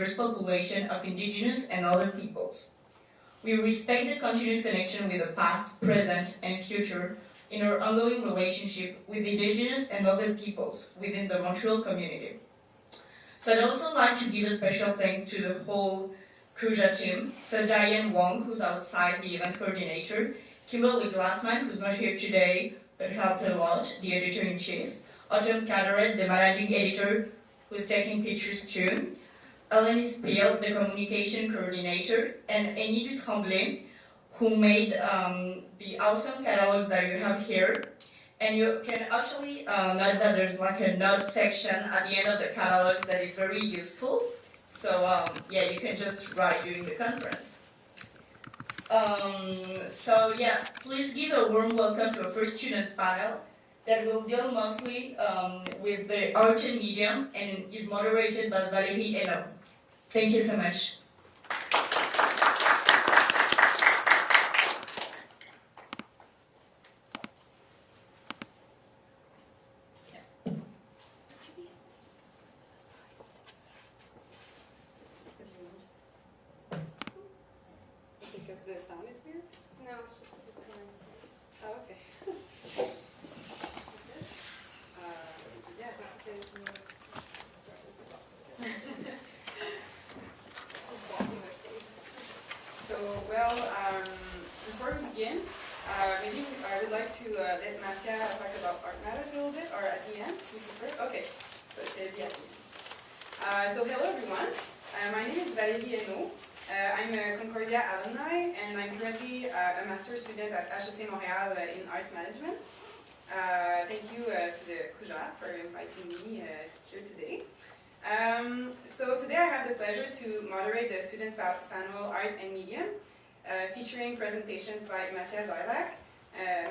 diverse population of indigenous and other peoples. We respect the continued connection with the past, present, and future in our ongoing relationship with indigenous and other peoples within the Montreal community. So I'd also like to give a special thanks to the whole Cruja team, so Diane Wong, who's outside, the event coordinator, Kimberly Glassman, who's not here today, but helped a lot, the editor-in-chief, Autumn Caderet, the managing editor, who's taking pictures too, Eleni Spiel, the communication coordinator, and Annie Dutremblay, who made the awesome catalogs that you have here. And you can actually note that there's like a note section at the end of the catalog that is very useful. So yeah, you can just write during the conference. So yeah, please give a warm welcome to our first students panel that will deal mostly with the art and media and is moderated by Valerie Henault. Thank you so much. Because the sound is weird? No, it's just coming. Oh, okay. Yeah, that's okay. So, well, before we begin, maybe I would like to let Mattia talk about art matters a little bit, or at the end, you prefer? Okay, so it'll be at the end. So hello everyone, my name is Valerie Henault. I'm a Concordia alumni, and I'm currently a master's student at HEC Montréal in arts management. Thank you to the CUJA for inviting me here today. So today I have the pleasure to moderate the student panel Art and Medium, featuring presentations by Mattia Zylak,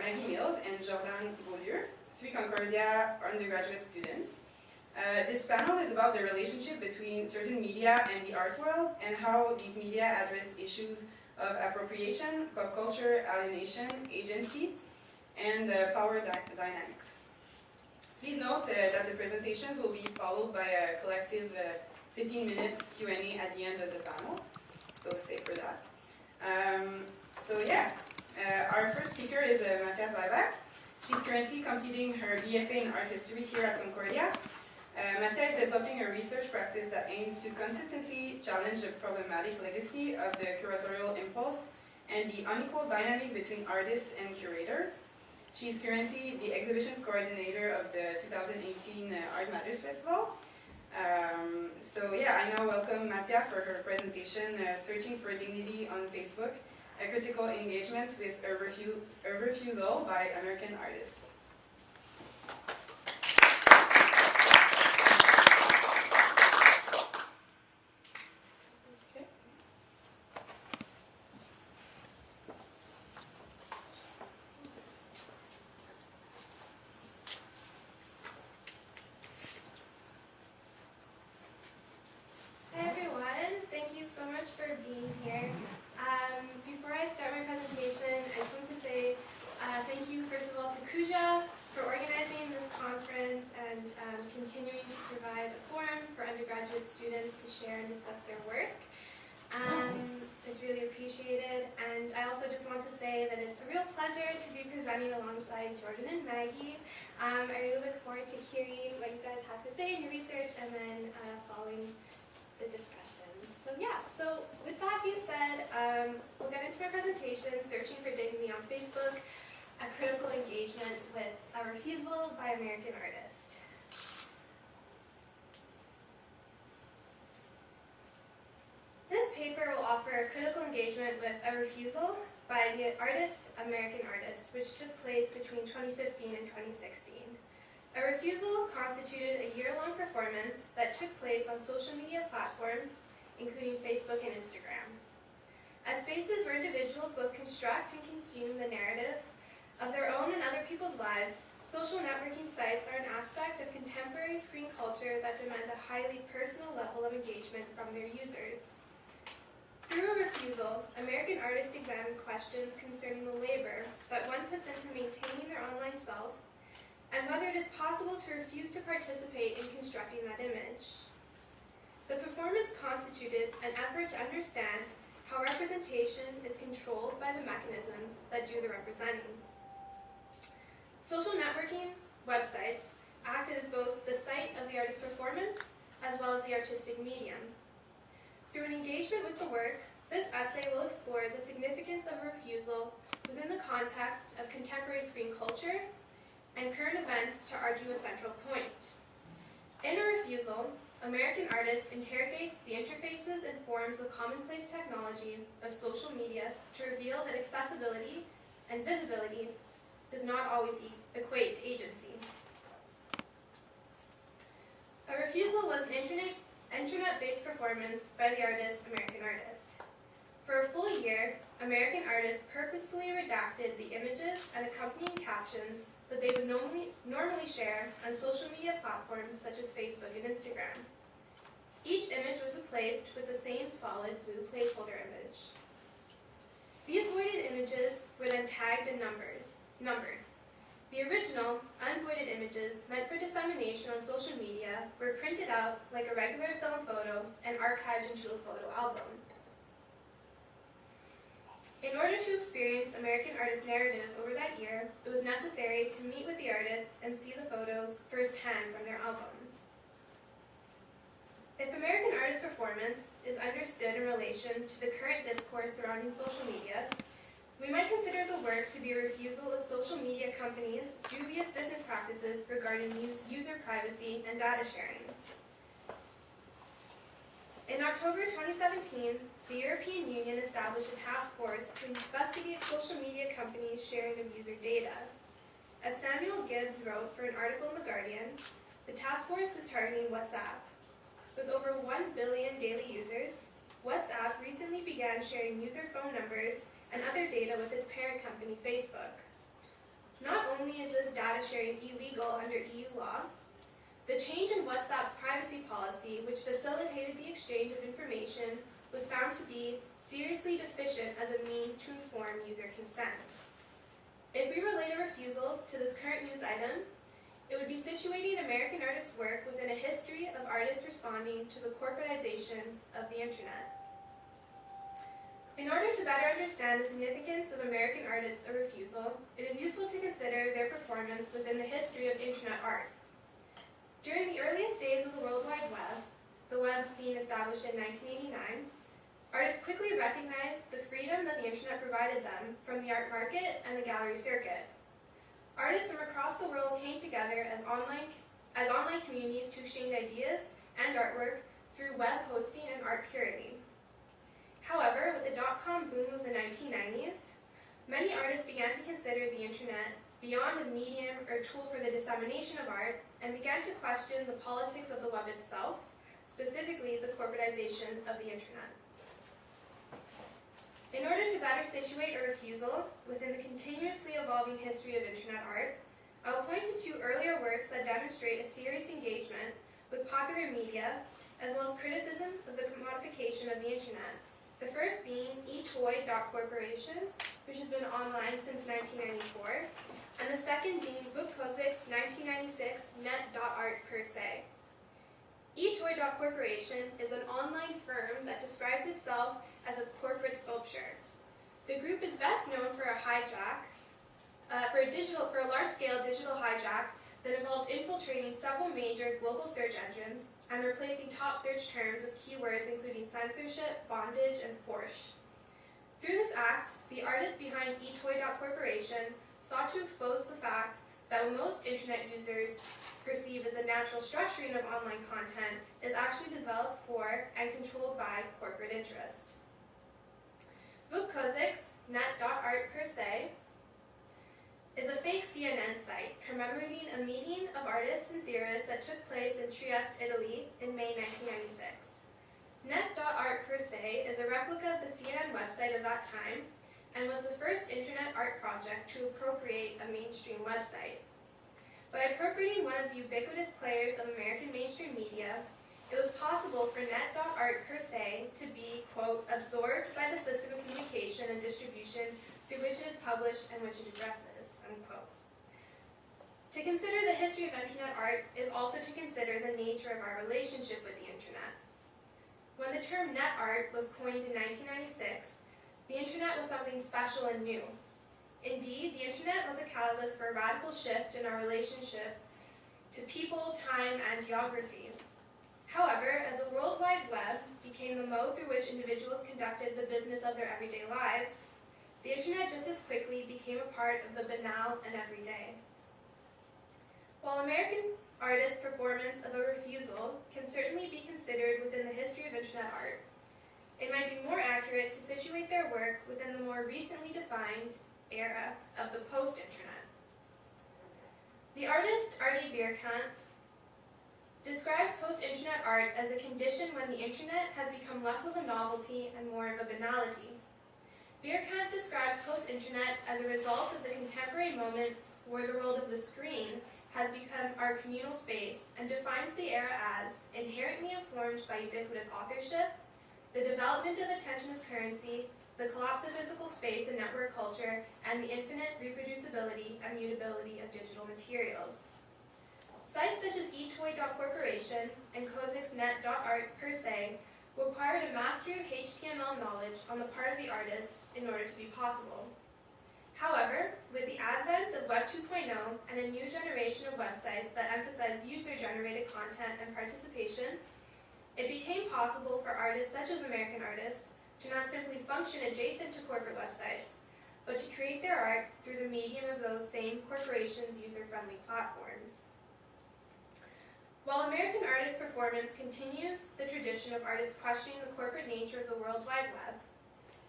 Maggie Mills, and Jordan Beaulieu, 3 Concordia undergraduate students. This panel is about the relationship between certain media and the art world, and how these media address issues of appropriation, pop culture, alienation, agency, and power dynamics. Please note that the presentations will be followed by a collective 15 minutes Q&A at the end of the panel, so stay for that. So yeah, our first speaker is Mattia Zylak. She's currently completing her BFA in art history here at Concordia. Mattia is developing a research practice that aims to consistently challenge the problematic legacy of the curatorial impulse and the unequal dynamic between artists and curators. She is currently the exhibitions coordinator of the 2018 Art Matters Festival. So yeah, I now welcome Mattia for her presentation, Searching for Dignity on Facebook, a critical engagement with a refusal by American artists. For being here. Before I start my presentation, I just want to say thank you first of all to CUJA for organizing this conference and continuing to provide a forum for undergraduate students to share and discuss their work. It's really appreciated, and I also just want to say that it's a real pleasure to be presenting alongside Jordan and Maggie. I really look forward to hearing what you guys have to say in your research and then following the discussion. So yeah, so with that being said, we'll get into my presentation, Searching for Dignity on Facebook, a critical engagement with A Refusal by American Artist. This paper will offer a critical engagement with A Refusal by the artist, American Artist, which took place between 2015 and 2016. A Refusal constituted a year-long performance that took place on social media platforms, including Facebook and Instagram, as spaces where individuals both construct and consume the narrative of their own and other people's lives. Social networking sites are an aspect of contemporary screen culture that demand a highly personal level of engagement from their users. Through A Refusal, American artists examine questions concerning the labor that one puts into maintaining their online self, and whether it is possible to refuse to participate in constructing that image. The performance constitutes constituted an effort to understand how representation is controlled by the mechanisms that do the representing. Social networking websites acted as both the site of the artist's performance as well as the artistic medium. Through an engagement with the work, this essay will explore the significance of a refusal within the context of contemporary screen culture and current events to argue a central point. In A Refusal, American artist interrogates the interfaces and forms of commonplace technology of social media to reveal that accessibility and visibility does not always equate to agency. A Refusal was an internet-based performance by the artist American Artist. For a full year, American artists purposefully redacted the images and accompanying captions that they would normally share on social media platforms such as Facebook and Instagram. Each image was replaced with the same solid blue placeholder image. These voided images were then tagged and numbered. The original, unvoided images meant for dissemination on social media were printed out like a regular film photo and archived into a photo album. In order to experience American Artist's narrative over that year, it was necessary to meet with the artist and see the photos firsthand from their album. If American Artist's performance is understood in relation to the current discourse surrounding social media, we might consider the work to be a refusal of social media companies' dubious business practices regarding user privacy and data sharing. In October 2017, the European Union established a task force to investigate social media companies' sharing of user data. As Samuel Gibbs wrote for an article in The Guardian, the task force is targeting WhatsApp. With over 1 billion daily users, WhatsApp recently began sharing user phone numbers and other data with its parent company, Facebook. Not only is this data sharing illegal under EU law, the change in WhatsApp's privacy policy, which facilitated the exchange of information, was found to be seriously deficient as a means to inform user consent. If we relate a refusal to this current news item, it would be situating American artists' work within a history of artists responding to the corporatization of the internet. In order to better understand the significance of American artists' A Refusal, it is useful to consider their performance within the history of internet art. During the earliest days of the World Wide Web, the web being established in 1989, artists quickly recognized the freedom that the internet provided them from the art market and the gallery circuit. Artists from across the world came together as online communities to exchange ideas and artwork through web hosting and art curating. However, with the dot-com boom of the 1990s, many artists began to consider the internet beyond a medium or tool for the dissemination of art and began to question the politics of the web itself, specifically the corporatization of the internet. In order to better situate A Refusal within the continuously evolving history of internet art, I will point to two earlier works that demonstrate a serious engagement with popular media, as well as criticism of the commodification of the internet. The first being eToy.Corporation, which has been online since 1994, and the second being Vukkozik's 1996 Net.Art per se. eToy.Corporation is an online firm that describes itself as a corporate sculpture. The group is best known for a large-scale digital hijack that involved infiltrating several major global search engines and replacing top search terms with keywords including censorship, bondage, and Porsche. Through this act, the artist behind eToy.Corporation sought to expose the fact that what most internet users perceive as a natural structuring of online content is actually developed for and controlled by corporate interest. Vukkozik's Net.Art per se is a fake CNN site commemorating a meeting of artists and theorists that took place in Trieste, Italy in May 1996. Net.Art per se is a replica of the CNN website of that time and was the first internet art project to appropriate a mainstream website. By appropriating one of the ubiquitous players of American mainstream media, it was possible for Net.Art per se to be, quote, absorbed by the system of communication and distribution through which it is published and which it addresses, unquote. To consider the history of internet art is also to consider the nature of our relationship with the internet. When the term net art was coined in 1996, the internet was something special and new. Indeed, the internet was a catalyst for a radical shift in our relationship to people, time, and geography. However, as the World Wide Web became the mode through which individuals conducted the business of their everyday lives, the internet just as quickly became a part of the banal and everyday. While American artists' performance of A Refusal can certainly be considered within the history of internet art, it might be more accurate to situate their work within the more recently defined era of the post-internet. The artist Artie Vierkant describes post-internet art as a condition when the internet has become less of a novelty and more of a banality. Vierkant describes post-internet as a result of the contemporary moment where the world of the screen has become our communal space and defines the era as inherently informed by ubiquitous authorship, the development of attention as currency, the collapse of physical space and network culture, and the infinite reproducibility and mutability of digital materials. Sites such as eToy.corporation and Kozixnet.art per se required a mastery of HTML knowledge on the part of the artist in order to be possible. However, with the advent of Web 2.0 and a new generation of websites that emphasize user-generated content and participation, it became possible for artists such as American artists to not simply function adjacent to corporate websites, but to create their art through the medium of those same corporations' user-friendly platforms. While American artists' performance continues the tradition of artists questioning the corporate nature of the World Wide Web,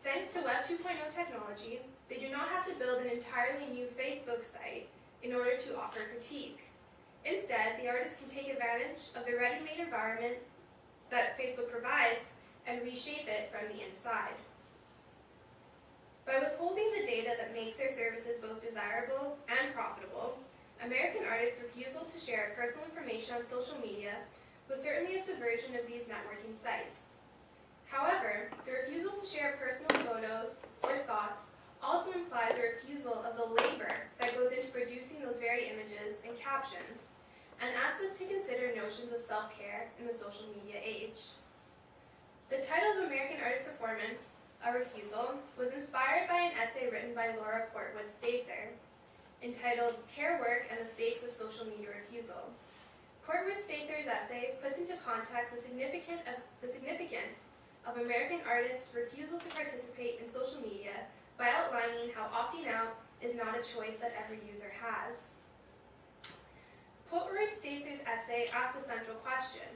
thanks to Web 2.0 technology, they do not have to build an entirely new Facebook site in order to offer critique. Instead, the artist can take advantage of the ready-made environment that Facebook provides and reshape it from the inside. By withholding the data that makes their services both desirable and profitable, American artists' refusal to share personal information on social media was certainly a subversion of these networking sites. However, the refusal to share personal photos or thoughts also implies a refusal of the labor that goes into producing those very images and captions, and asks us to consider notions of self-care in the social media age. The title of American artist performance, A Refusal, was inspired by an essay written by Laura Portwood Stacer, entitled Care Work and the Stakes of Social Media Refusal. Portwood Stacer's essay puts into context the significance of American artists' refusal to participate in social media by outlining how opting out is not a choice that every user has. Portwood Stacer's essay asks the central question: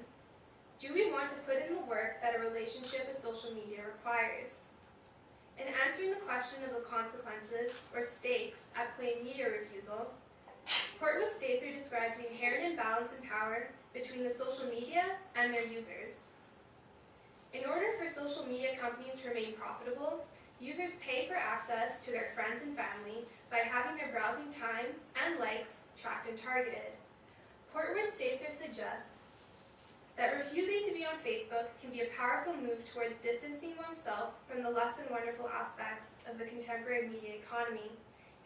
do we want to put in the work that a relationship with social media requires? In answering the question of the consequences, or stakes, at play in media refusal, Portwood Stacer describes the inherent imbalance in power between the social media and their users. In order for social media companies to remain profitable, users pay for access to their friends and family by having their browsing time and likes tracked and targeted. Portwood Stacer suggests that refusing to be on Facebook can be a powerful move towards distancing oneself from the less than wonderful aspects of the contemporary media economy,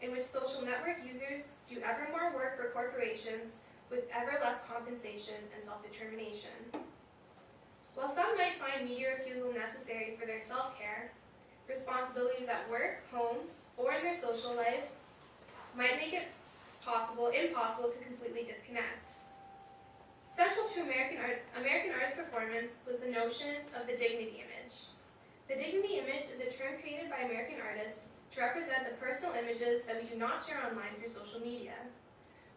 in which social network users do ever more work for corporations with ever less compensation and self-determination. While some might find media refusal necessary for their self-care, responsibilities at work, home, or in their social lives might make it impossible to completely disconnect. Central to American artist performance was the notion of the dignity image. The dignity image is a term created by American artists to represent the personal images that we do not share online through social media.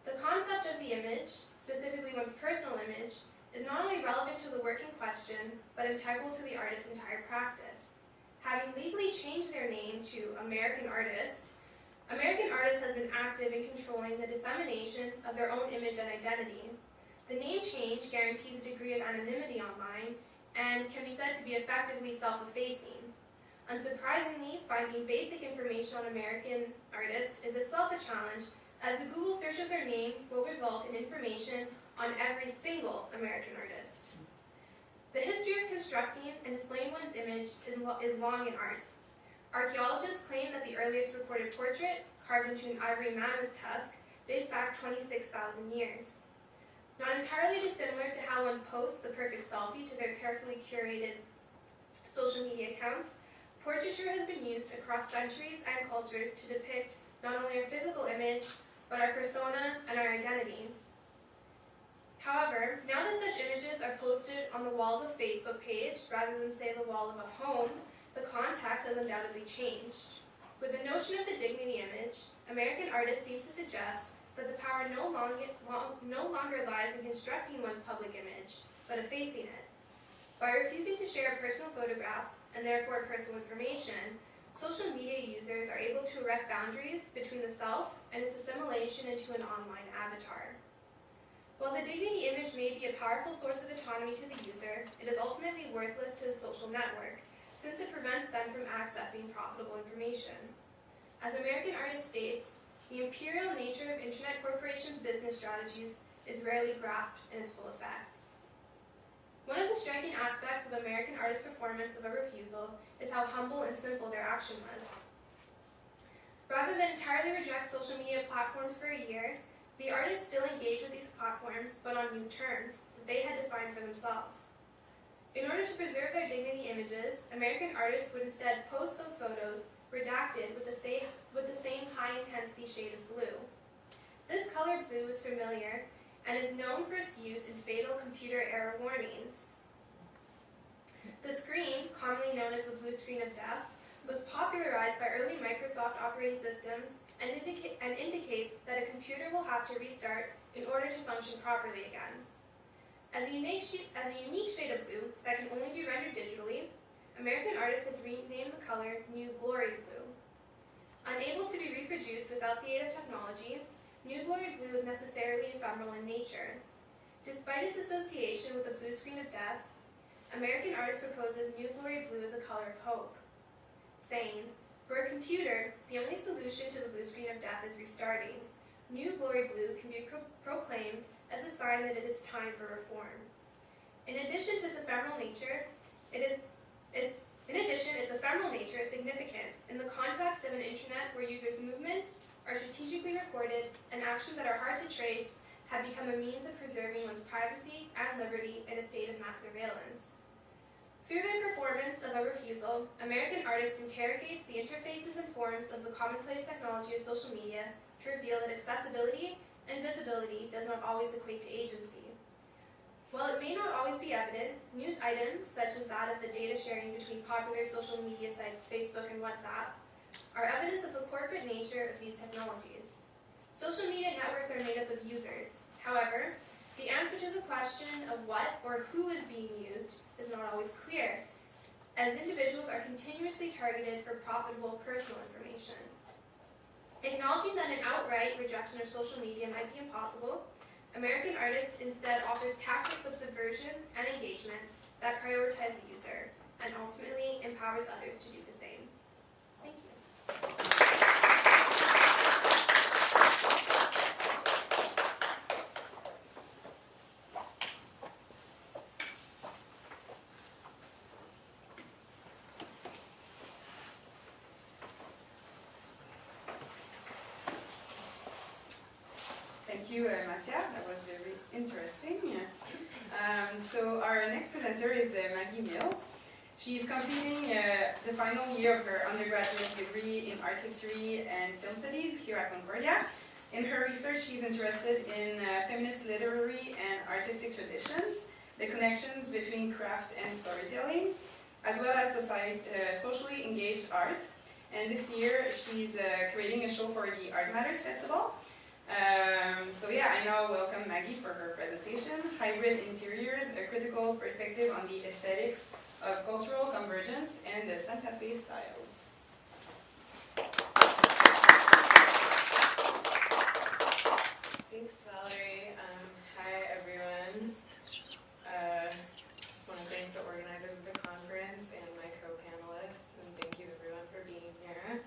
The concept of the image, specifically one's personal image, is not only relevant to the work in question, but integral to the artist's entire practice. Having legally changed their name to American Artist has been active in controlling the dissemination of their own image and identity. The name change guarantees a degree of anonymity online and can be said to be effectively self-effacing. Unsurprisingly, finding basic information on American artists is itself a challenge, as a Google search of their name will result in information on every single American artist. The history of constructing and displaying one's image is long in art. Archaeologists claim that the earliest recorded portrait, carved into an ivory mammoth tusk, dates back 26,000 years. Not entirely dissimilar to how one posts the perfect selfie to their carefully curated accounts, portraiture has been used across centuries and cultures to depict not only our physical image, but our persona and our identity. However, now that such images are posted on the wall of a Facebook page rather than, say, the wall of a home, the context has undoubtedly changed. With the notion of the dignity image, American artists seem to suggest that the power no longer lies in constructing one's public image, but effacing it. By refusing to share personal photographs, and therefore personal information, social media users are able to erect boundaries between the self and its assimilation into an online avatar. While the dignity image may be a powerful source of autonomy to the user, it is ultimately worthless to the social network, since it prevents them from accessing profitable information. As American Artist states, the imperial nature of internet corporations' business strategies is rarely grasped in its full effect. One of the striking aspects of American artist performance of A Refusal is how humble and simple their action was. Rather than entirely reject social media platforms for a year, the artists still engage with these platforms, but on new terms that they had defined for themselves. In order to preserve their dignity images, American artists would instead post those photos redacted with the same high-intensity shade of blue. This color blue is familiar and is known for its use in fatal computer error warnings. The screen, commonly known as the blue screen of death, was popularized by early Microsoft operating systems and indicates that a computer will have to restart in order to function properly again. As a unique shade of blue that can only be rendered digitally, American Artist has renamed the color New Glory Blue. Unable to be reproduced without the aid of technology, New Glory Blue is necessarily ephemeral in nature. Despite its association with the blue screen of death, American Artist proposes New Glory Blue as a color of hope, saying, "For a computer, the only solution to the blue screen of death is restarting. New Glory Blue can be proclaimed as a sign that it is time for reform." In addition to its ephemeral nature, its ephemeral nature is significant in the context of an internet where users' movements are strategically recorded and actions that are hard to trace have become a means of preserving one's privacy and liberty in a state of mass surveillance. Through their performance of A Refusal, American Artist interrogates the interfaces and forms of the commonplace technology of social media to reveal that accessibility and visibility does not always equate to agency. While it may not always be evident, news items, such as that of the data sharing between popular social media sites Facebook and WhatsApp, are evidence of the corporate nature of these technologies. Social media networks are made up of users. However, the answer to the question of what or who is being used is not always clear, as individuals are continuously targeted for profitable personal information. Acknowledging that an outright rejection of social media might be impossible, American Artist instead offers tactics of subversion and engagement that prioritize the user and ultimately empowers others to do the same. Thank you. Thank you, Mattia. That was very interesting. So our next presenter is Maggie Mills. She's completing the final year of her undergraduate degree in art history and film studies here at Concordia. In her research, she's interested in feminist literary and artistic traditions, the connections between craft and storytelling, as well as socially engaged art. And this year, she's creating a show for the Art Matters Festival. I now welcome Maggie for her presentation, Hybrid Interiors, a critical perspective on the aesthetics of cultural convergence and the Santa Fe style. Thanks, Valerie. Hi, everyone. Just want to thank the organizers of the conference and my co-panelists, and thank you, everyone, for being here.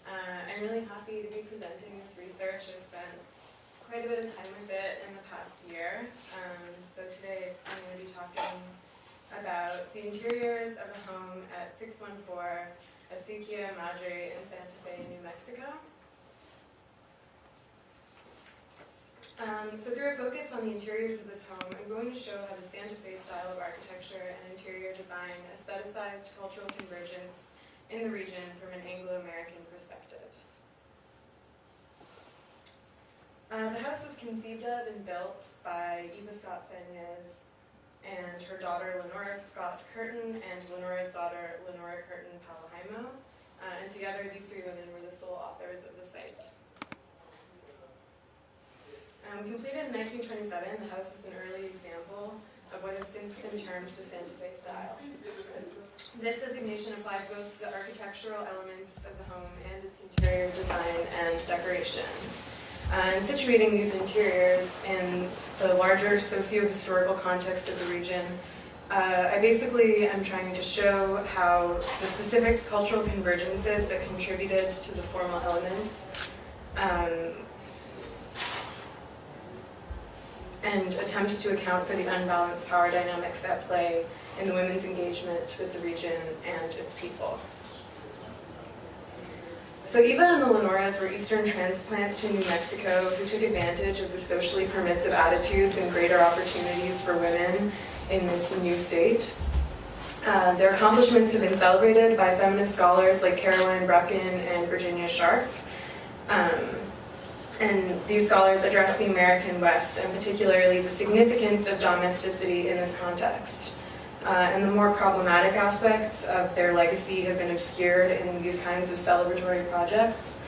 I'm really happy to be presenting this research. I've spent quite a bit of time with it in the past year. So today I'm going to be talking about the interiors of a home at 614 Azuquia Madre in Santa Fe, New Mexico. So through a focus on the interiors of this home, I'm going to show how the Santa Fe style of architecture and interior design aestheticized cultural convergence in the region from an Anglo-American perspective. The house was conceived of and built by Eva Scott Fenez and her daughter Lenora Scott Curtin and Lenora's daughter Lenora Curtin Palahaimo. And together these three women were the sole authors of the site. Completed in 1927, the house is an early example of what has since been termed the Santa Fe style. This designation applies both to the architectural elements of the home and its interior design and decoration. And situating these interiors in the larger socio-historical context of the region, I basically am trying to show how the specific cultural convergences that contributed to the formal elements and attempt to account for the unbalanced power dynamics at play in the women's engagement with the region and its people. So Eva and the Lenoras were Eastern transplants to New Mexico who took advantage of the socially permissive attitudes and greater opportunities for women in this new state. Their accomplishments have been celebrated by feminist scholars like Caroline Bracken and Virginia Scharf. And these scholars address the American West, and particularly the significance of domesticity in this context. And the more problematic aspects of their legacy have been obscured in these kinds of celebratory projects.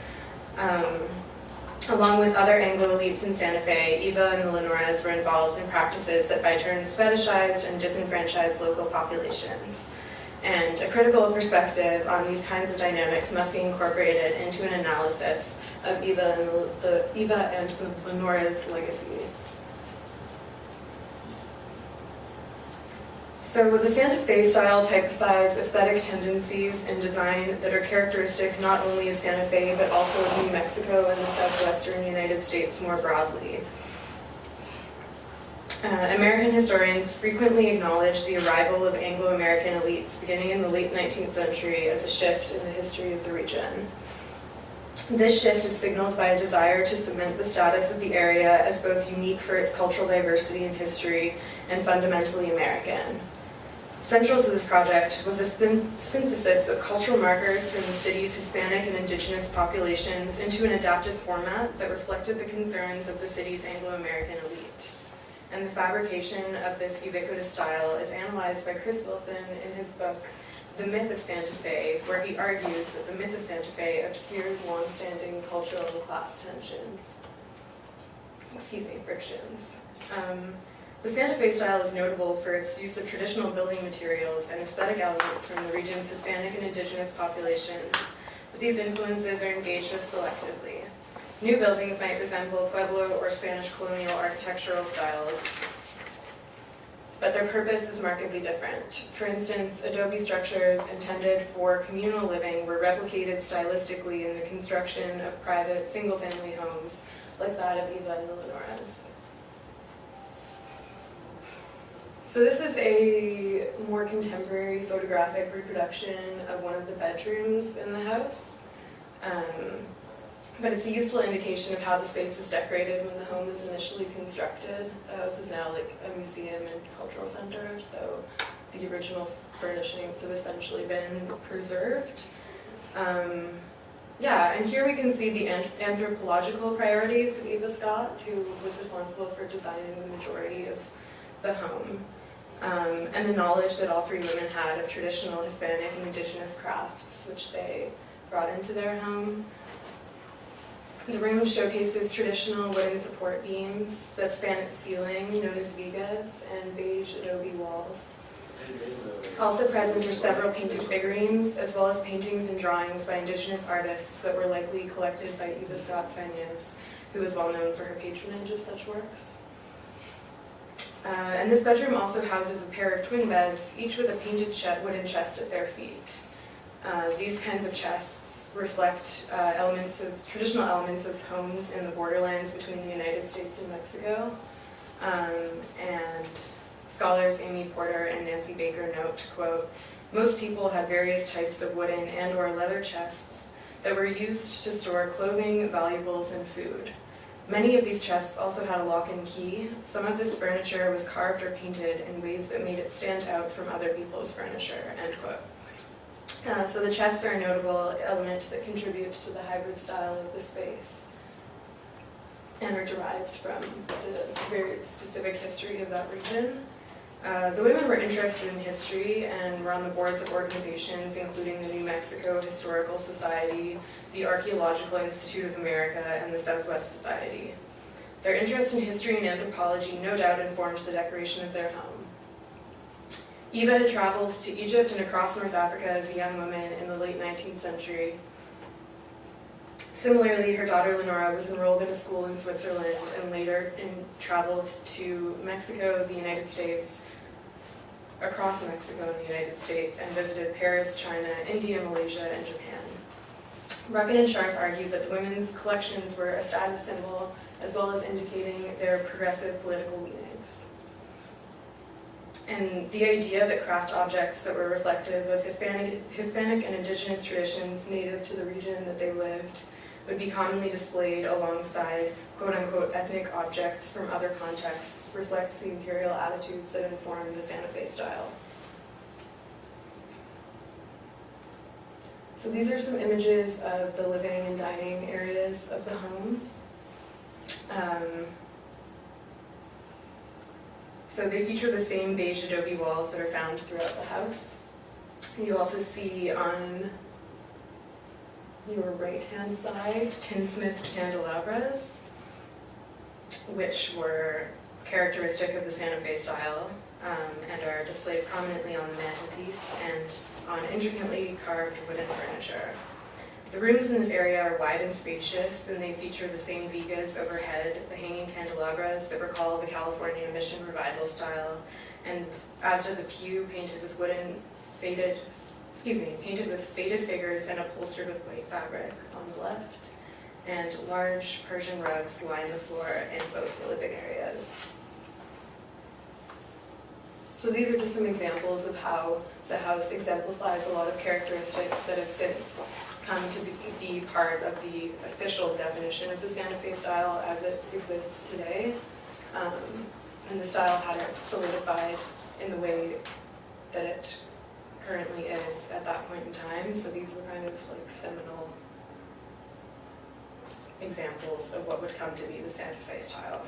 Along with other Anglo elites in Santa Fe, Eva and the Lenoras were involved in practices that by turns fetishized and disenfranchised local populations. And a critical perspective on these kinds of dynamics must be incorporated into an analysis of Eva and the Lenoras' legacy. So the Santa Fe style typifies aesthetic tendencies in design that are characteristic not only of Santa Fe, but also of New Mexico and the southwestern United States more broadly. American historians frequently acknowledge the arrival of Anglo-American elites beginning in the late 19th century as a shift in the history of the region. This shift is signaled by a desire to cement the status of the area as both unique for its cultural diversity and history and fundamentally American. Central to this project was a synthesis of cultural markers from the city's Hispanic and indigenous populations into an adapted format that reflected the concerns of the city's Anglo-American elite. And the fabrication of this ubiquitous style is analyzed by Chris Wilson in his book, The Myth of Santa Fe, where he argues that the myth of Santa Fe obscures long-standing cultural and class tensions. Frictions. The Santa Fe style is notable for its use of traditional building materials and aesthetic elements from the region's Hispanic and indigenous populations, but these influences are engaged with selectively. New buildings might resemble Pueblo or Spanish colonial architectural styles, but their purpose is markedly different. For instance, adobe structures intended for communal living were replicated stylistically in the construction of private single-family homes, like that of Eva and the Lenoras. So this is a more contemporary photographic reproduction of one of the bedrooms in the house. But it's a useful indication of how the space was decorated when the home was initially constructed. The house is now like a museum and cultural center, so the original furnishings have essentially been preserved. And here we can see the anthropological priorities of Eva Scott, who was responsible for designing the majority of the home, and the knowledge that all three women had of traditional Hispanic and indigenous crafts, which they brought into their home. The room showcases traditional wooden support beams that span its ceiling, known as vigas, and beige adobe walls. Also present are several painted figurines, as well as paintings and drawings by indigenous artists that were likely collected by Eva Scott Fenez, who was well known for her patronage of such works. And this bedroom also houses a pair of twin beds, each with a painted wooden chest at their feet. These kinds of chests reflect traditional elements of homes in the borderlands between the United States and Mexico. And scholars Amy Porter and Nancy Baker note, quote, "Most people had various types of wooden and/or leather chests that were used to store clothing, valuables, and food. Many of these chests also had a lock and key. Some of this furniture was carved or painted in ways that made it stand out from other people's furniture, end quote. So the chests are a notable element that contributes to the hybrid style of the space and are derived from the very specific history of that region. The women were interested in history and were on the boards of organizations including the New Mexico Historical Society, the Archaeological Institute of America, and the Southwest Society. Their interest in history and anthropology no doubt informed the decoration of their home. Eva had traveled to Egypt and across North Africa as a young woman in the late 19th century. Similarly, her daughter Lenora was enrolled in a school in Switzerland and later traveled to Mexico, the United States, across Mexico and the United States, and visited Paris, China, India, Malaysia, and Japan. Rucken and Scharf argued that the women's collections were a status symbol as well as indicating their progressive political leanings. And the idea that craft objects that were reflective of Hispanic and indigenous traditions native to the region that they lived would be commonly displayed alongside quote-unquote ethnic objects from other contexts reflects the imperial attitudes that informed the Santa Fe style. So these are some images of the living and dining areas of the home. So they feature the same beige adobe walls that are found throughout the house. You also see on your right-hand side tinsmithed candelabras, which were characteristic of the Santa Fe style and are displayed prominently on the mantelpiece and on intricately carved wooden furniture. The rooms in this area are wide and spacious, and they feature the same vigas overhead, the hanging candelabras that recall the California Mission Revival style, and as does a pew painted with painted with faded figures and upholstered with white fabric on the left, and large Persian rugs line the floor in both the living areas. So these are just some examples of how the house exemplifies a lot of characteristics that have since come to be part of the official definition of the Santa Fe style as it exists today. And the style hadn't solidified in the way that it currently is at that point in time. So these were kind of like seminal examples of what would come to be the Santa Fe style.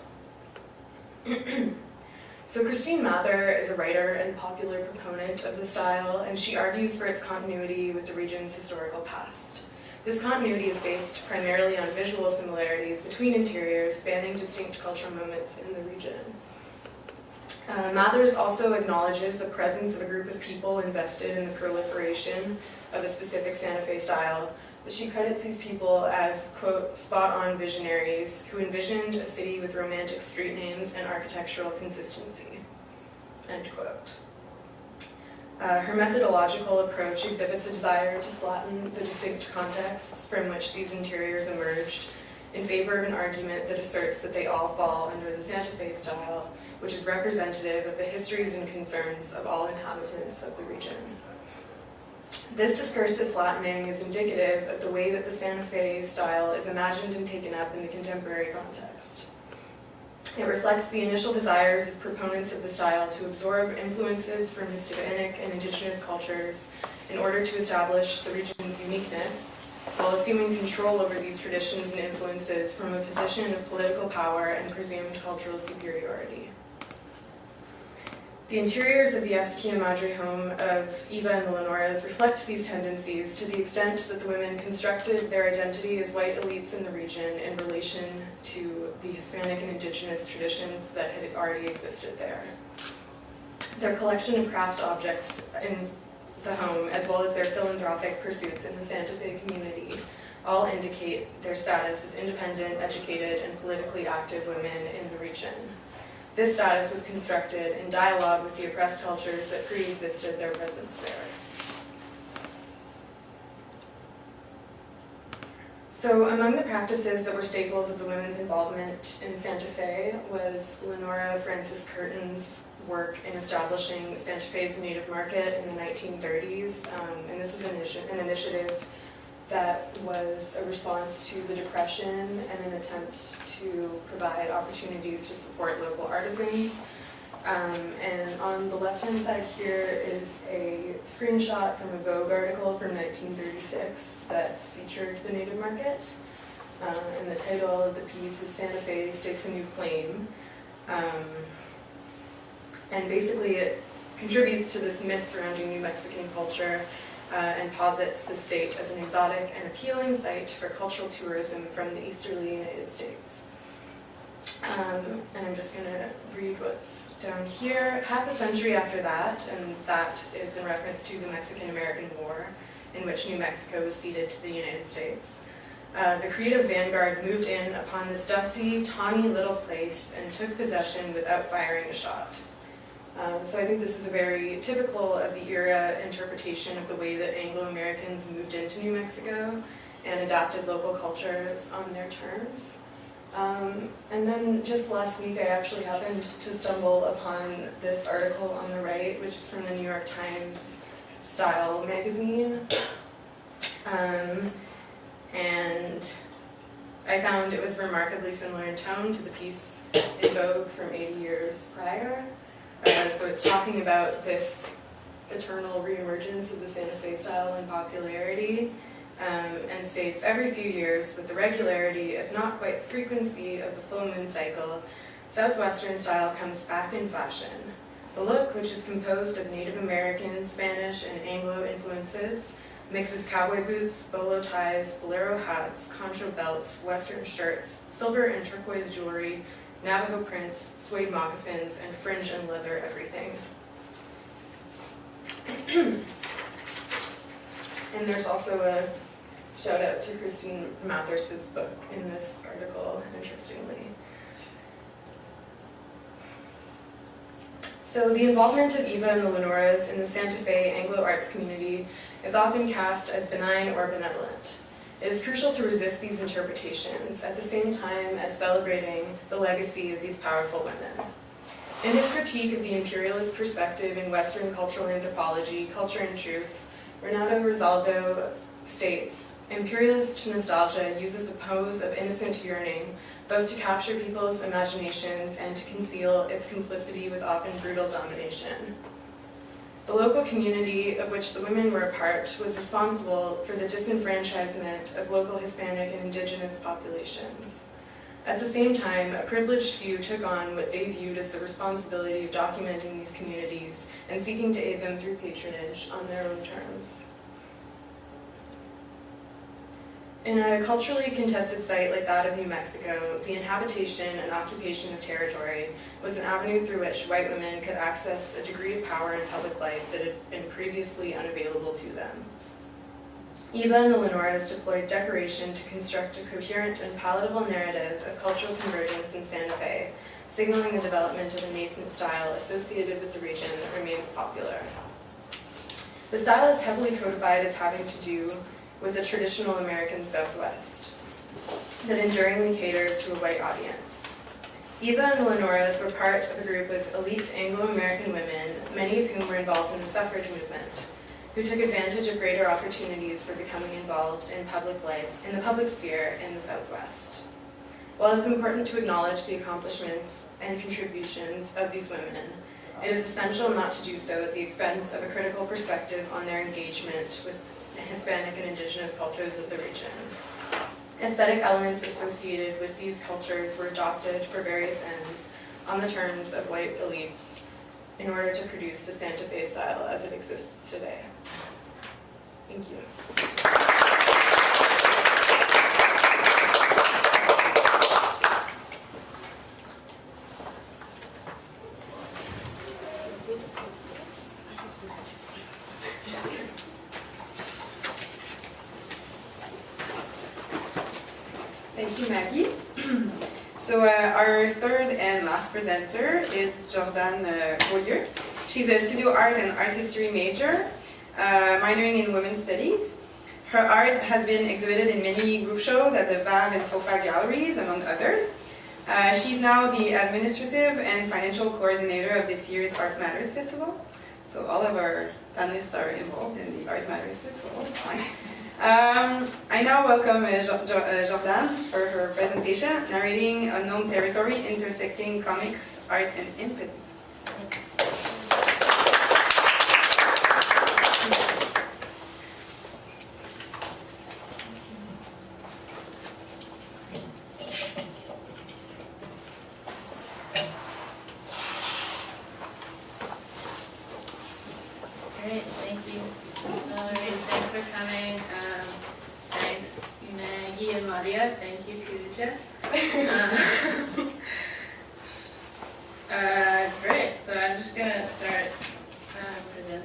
So Christine Mather is a writer and popular proponent of the style, and she argues for its continuity with the region's historical past. This continuity is based primarily on visual similarities between interiors spanning distinct cultural moments in the region. Mathers also acknowledges the presence of a group of people invested in the proliferation of a specific Santa Fe style, but she credits these people as, quote, spot-on visionaries who envisioned a city with romantic street names and architectural consistency, end quote. Her methodological approach exhibits a desire to flatten the distinct contexts from which these interiors emerged in favor of an argument that asserts that they all fall under the Santa Fe style, which is representative of the histories and concerns of all inhabitants of the region. This discursive flattening is indicative of the way that the Santa Fe style is imagined and taken up in the contemporary context. It reflects the initial desires of proponents of the style to absorb influences from Hispanic and indigenous cultures in order to establish the region's uniqueness, while assuming control over these traditions and influences from a position of political power and presumed cultural superiority. The interiors of the Esquina Madre home of Eva and the Lenoras reflect these tendencies to the extent that the women constructed their identity as white elites in the region in relation to the Hispanic and indigenous traditions that had already existed there. Their collection of craft objects in the home, as well as their philanthropic pursuits in the Santa Fe community, all indicate their status as independent, educated, and politically active women in the region. This status was constructed in dialogue with the oppressed cultures that pre-existed their presence there. So among the practices that were staples of the women's involvement in Santa Fe was Lenora Frances Curtin's work in establishing Santa Fe's native market in the 1930s. And this was an initiative that was a response to the Depression and an attempt to provide opportunities to support local artisans. And on the left-hand side here is a screenshot from a Vogue article from 1936 that featured the native market. And the title of the piece is Santa Fe Stakes a New Claim. And basically it contributes to this myth surrounding New Mexican culture and posits the state as an exotic and appealing site for cultural tourism from the easterly United States. And I'm just going to read what's down here. Half a century after that, and that is in reference to the Mexican-American War, in which New Mexico was ceded to the United States, the creative vanguard moved in upon this dusty, tawny little place and took possession without firing a shot. So I think this is a very typical of the era interpretation of the way that Anglo-Americans moved into New Mexico and adapted local cultures on their terms. And then just last week I actually happened to stumble upon this article on the right, which is from the New York Times Style magazine. And I found it was remarkably similar in tone to the piece in Vogue from 80 years prior. So it's talking about this eternal reemergence of the Santa Fe style in popularity, and states, every few years, with the regularity, if not quite the frequency, of the full moon cycle, Southwestern style comes back in fashion. The look, which is composed of Native American, Spanish, and Anglo influences, mixes cowboy boots, bolo ties, bolero hats, concho belts, western shirts, silver and turquoise jewelry, Navajo prints, suede moccasins, and fringe and leather everything. And there's also a shout out to Christine Mathers's book in this article, interestingly. So the involvement of Eva and the Lenoras in the Santa Fe Anglo arts community is often cast as benign or benevolent. It is crucial to resist these interpretations at the same time as celebrating the legacy of these powerful women. In his critique of the imperialist perspective in Western cultural anthropology, Culture and Truth, Renato Rosaldo states, imperialist nostalgia uses a pose of innocent yearning, both to capture people's imaginations and to conceal its complicity with often brutal domination. The local community of which the women were a part was responsible for the disenfranchisement of local Hispanic and indigenous populations. At the same time, a privileged few took on what they viewed as the responsibility of documenting these communities and seeking to aid them through patronage on their own terms. In a culturally contested site like that of New Mexico, the inhabitation and occupation of territory was an avenue through which white women could access a degree of power in public life that had been previously unavailable to them. Eva and the Lenoras deployed decoration to construct a coherent and palatable narrative of cultural convergence in Santa Fe, signaling the development of a nascent style associated with the region that remains popular. The style is heavily codified as having to do with the traditional American Southwest that enduringly caters to a white audience. Eva and the Lenoras were part of a group of elite Anglo-American women, many of whom were involved in the suffrage movement, who took advantage of greater opportunities for becoming involved in public life, in the public sphere in the Southwest. While it is important to acknowledge the accomplishments and contributions of these women, it is essential not to do so at the expense of a critical perspective on their engagement with Hispanic and indigenous cultures of the region. Aesthetic elements associated with these cultures were adopted for various ends on the terms of white elites in order to produce the Santa Fe style as it exists today. Thank you. Thank you, Maggie. So our third and last presenter is Jordan Beaulieu. She's a studio art and art history major, minoring in women's studies. Her art has been exhibited in many group shows at the VAV and FOFA galleries, among others. She's now the administrative and financial coordinator of this year's Art Matters Festival. So all of our panelists are involved in the Art Matters Festival, it's fine. I now welcome Jordan for her presentation, Narrating Unknown Territory, Intersecting Comics, Art, and Empathy. Great, thank you, Valerie. Thanks for coming. Thanks, Maggie and Mattia. Thank you, Kuja. Great, so I'm just going to start presenting.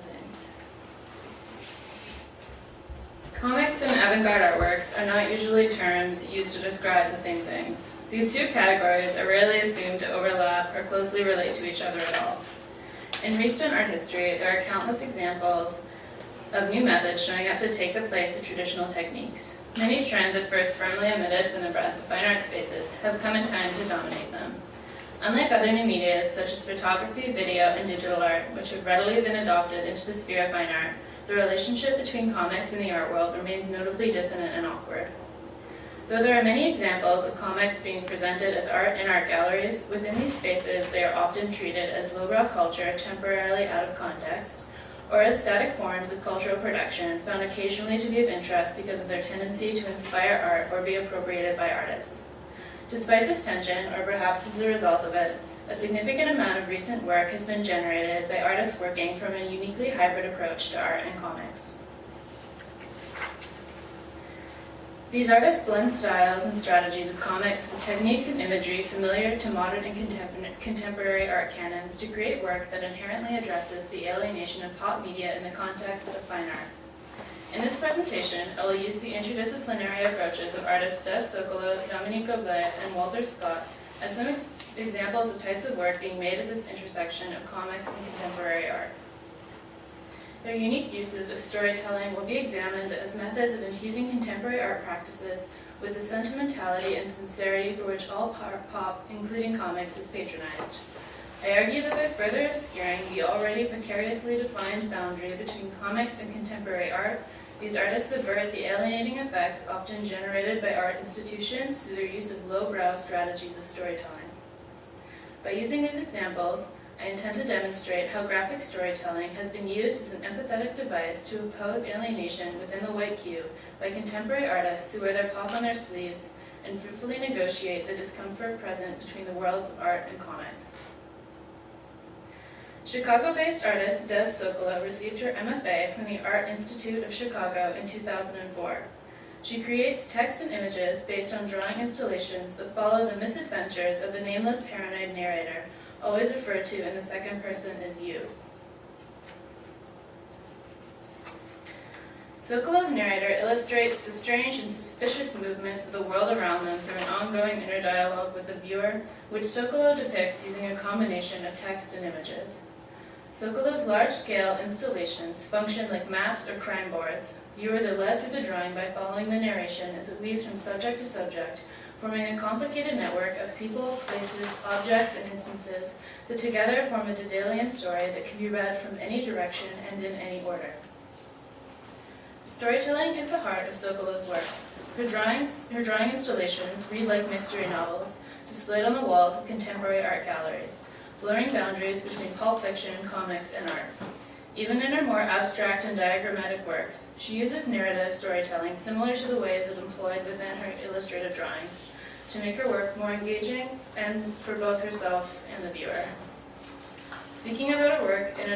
Comics and avant-garde artworks are not usually terms used to describe the same things. These two categories are rarely assumed to overlap or closely relate to each other at all. In recent art history, there are countless examples of new methods showing up to take the place of traditional techniques. Many trends at first firmly omitted from the breadth of fine art spaces have come in time to dominate them. Unlike other new media, such as photography, video, and digital art, which have readily been adopted into the sphere of fine art, the relationship between comics and the art world remains notably dissonant and awkward. Though there are many examples of comics being presented as art in art galleries, within these spaces they are often treated as lowbrow culture temporarily out of context, or as static forms of cultural production found occasionally to be of interest because of their tendency to inspire art or be appropriated by artists. Despite this tension, or perhaps as a result of it, a significant amount of recent work has been generated by artists working from a uniquely hybrid approach to art and comics. These artists blend styles and strategies of comics with techniques and imagery familiar to modern and contemporary art canons to create work that inherently addresses the alienation of pop media in the context of fine art. In this presentation, I will use the interdisciplinary approaches of artists Dev Sokolow, Dominique Goblet, and Walter Scott as some examples of types of work being made at this intersection of comics and contemporary art. Their unique uses of storytelling will be examined as methods of infusing contemporary art practices with the sentimentality and sincerity for which all pop, including comics, is patronized. I argue that by further obscuring the already precariously defined boundary between comics and contemporary art, these artists subvert the alienating effects often generated by art institutions through their use of lowbrow strategies of storytelling. By using these examples, I intend to demonstrate how graphic storytelling has been used as an empathetic device to oppose alienation within the white cube by contemporary artists who wear their pop on their sleeves and fruitfully negotiate the discomfort present between the worlds of art and comics. Chicago-based artist Dev Sokolow received her MFA from the Art Institute of Chicago in 2004. She creates text and images based on drawing installations that follow the misadventures of the nameless paranoid narrator, always referred to in the second person as you. Sokolow's narrator illustrates the strange and suspicious movements of the world around them through an ongoing inner dialogue with the viewer, which Sokolow depicts using a combination of text and images. Sokolow's large-scale installations function like maps or crime boards. Viewers are led through the drawing by following the narration as it weaves from subject to subject, forming a complicated network of people, places, objects, and instances that together form a Dedalian story that can be read from any direction and in any order. Storytelling is the heart of Sokolow's work. Her drawing installations read like mystery novels, displayed on the walls of contemporary art galleries, blurring boundaries between pulp fiction, comics, and art. Even in her more abstract and diagrammatic works, she uses narrative storytelling similar to the ways it employed within her illustrative drawings to make her work more engaging and for both herself and the viewer. Speaking about her work in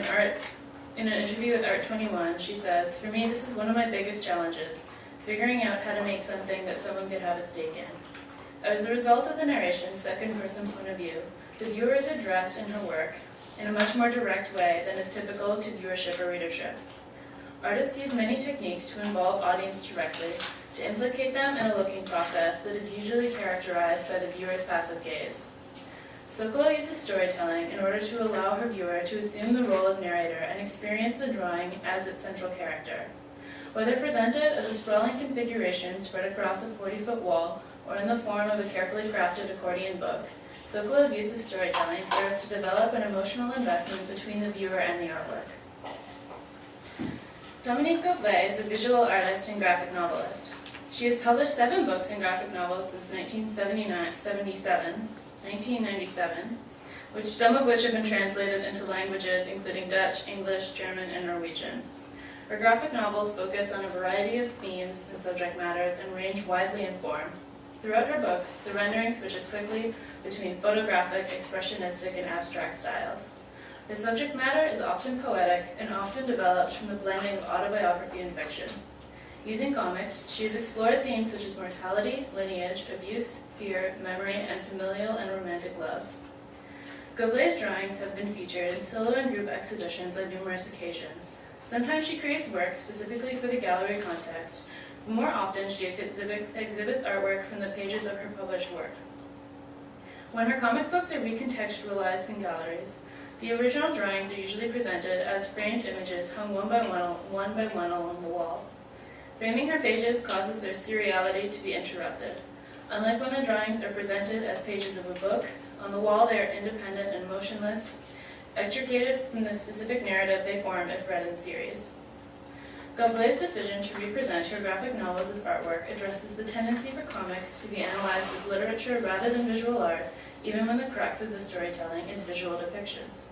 an interview with Art 21, she says, "For me, this is one of my biggest challenges, figuring out how to make something that someone could have a stake in." As a result of the narration's second-person point of view, the viewer is addressed in her work in a much more direct way than is typical to viewership or readership. Artists use many techniques to involve audience directly, to implicate them in a looking process that is usually characterized by the viewer's passive gaze. Sokolow uses storytelling in order to allow her viewer to assume the role of narrator and experience the drawing as its central character. Whether presented as a sprawling configuration spread across a 40-foot wall or in the form of a carefully crafted accordion book, Sokolow's use of storytelling serves to develop an emotional investment between the viewer and the artwork. Dominique Beaulieu is a visual artist and graphic novelist. She has published 7 books in graphic novels since 1997, some of which have been translated into languages including Dutch, English, German, and Norwegian. Her graphic novels focus on a variety of themes and subject matters and range widely in form. Throughout her books, the rendering switches quickly between photographic, expressionistic, and abstract styles. Her subject matter is often poetic and often developed from the blending of autobiography and fiction. Using comics, she has explored themes such as mortality, lineage, abuse, fear, memory, and familial and romantic love. Beaulieu's drawings have been featured in solo and group exhibitions on numerous occasions. Sometimes she creates work specifically for the gallery context, but more often she exhibits artwork from the pages of her published work. When her comic books are recontextualized in galleries, the original drawings are usually presented as framed images hung one by one along the wall. Framing her pages causes their seriality to be interrupted. Unlike when the drawings are presented as pages of a book, on the wall they are independent and motionless, extricated from the specific narrative they form if read in series. Beaulieu's decision to represent her graphic novels as artwork addresses the tendency for comics to be analyzed as literature rather than visual art, even when the crux of the storytelling is visual depictions.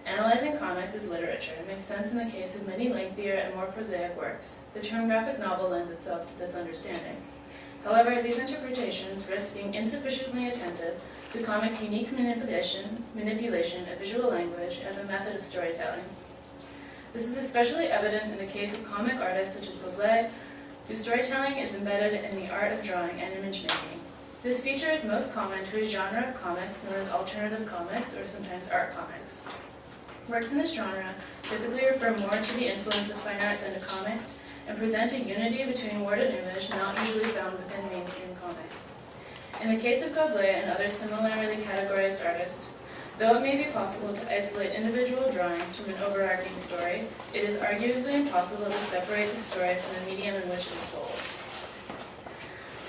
Analyzing comics as literature makes sense in the case of many lengthier and more prosaic works. The term graphic novel lends itself to this understanding. However, these interpretations risk being insufficiently attentive to comics' unique manipulation of visual language as a method of storytelling. This is especially evident in the case of comic artists such as Beaulieu, whose storytelling is embedded in the art of drawing and image making. This feature is most common to a genre of comics known as alternative comics or sometimes art comics. Works in this genre typically refer more to the influence of fine art than to comics and present a unity between word and image not usually found within mainstream comics. In the case of Beaulieu and other similarly categorized artists, though it may be possible to isolate individual drawings from an overarching story, it is arguably impossible to separate the story from the medium in which it is told.